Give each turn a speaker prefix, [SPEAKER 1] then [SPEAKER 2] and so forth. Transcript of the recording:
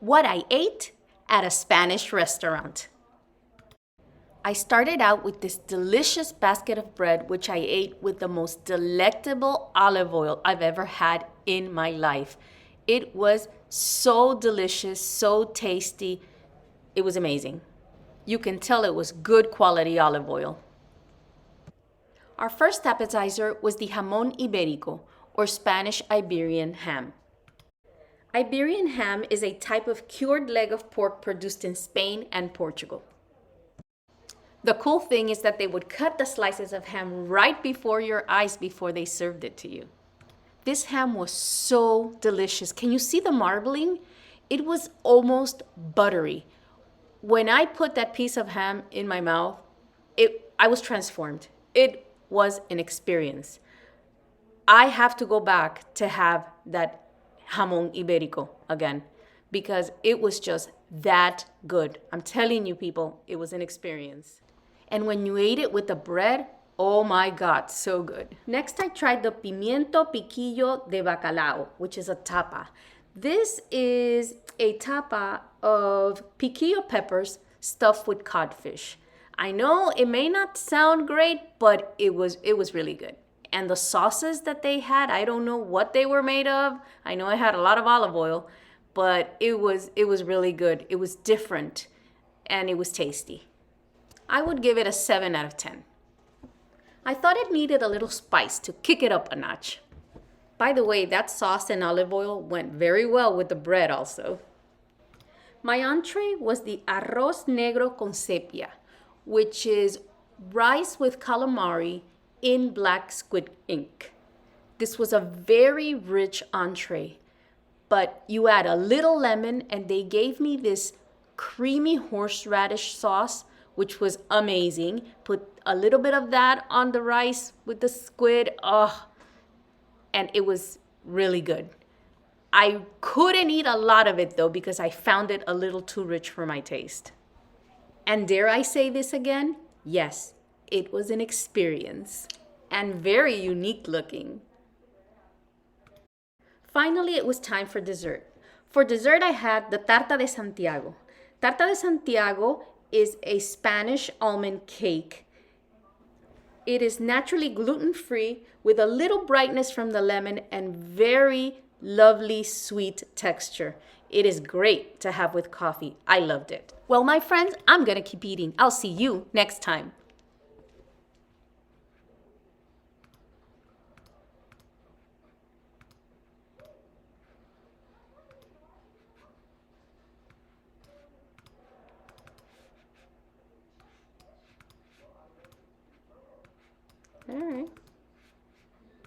[SPEAKER 1] What I ate at a Spanish restaurant. I started out with this delicious basket of bread, which I ate with the most delectable olive oil I've ever had in my life. It was so delicious, so tasty. It was amazing. You can tell it was good quality olive oil. Our first appetizer was the jamón ibérico, or Spanish Iberian ham. Iberian ham is a type of cured leg of pork produced in Spain and Portugal. The cool thing is that they would cut the slices of ham right before your eyes before they served it to you. This ham was so delicious. Can you see the marbling? It was almost buttery. When I put that piece of ham in my mouth, I was transformed. It was an experience. I have to go back to have that jamón ibérico again because it was just that good. I'm telling you people, it was an experience. And when you ate it with the bread, oh my God, so good. Next, I tried the pimiento piquillo de bacalao, which is a tapa. This is a tapa of piquillo peppers stuffed with codfish. I know it may not sound great, but it was really good. And the sauces that they had, I don't know what they were made of. I know I had a lot of olive oil, but it was really good. It was different and it was tasty. I would give it a 7 out of 10. I thought it needed a little spice to kick it up a notch. By the way, that sauce and olive oil went very well with the bread also. My entree was the arroz negro con sepia, which is rice with calamari in black squid ink. This was a very rich entree, but you add a little lemon and they gave me this creamy horseradish sauce, which was amazing. Put a little bit of that on the rice with the squid. And it was really good. I couldn't eat a lot of it though because I found it a little too rich for my taste. And dare I say this again? Yes, it was an experience and very unique looking. Finally, it was time for dessert. For dessert, I had the tarta de Santiago. Tarta de Santiago is a Spanish almond cake. It is naturally gluten-free with a little brightness from the lemon and very lovely sweet texture. It is great to have with coffee. I loved it. Well, my friends, I'm gonna keep eating. I'll see you next time. All right.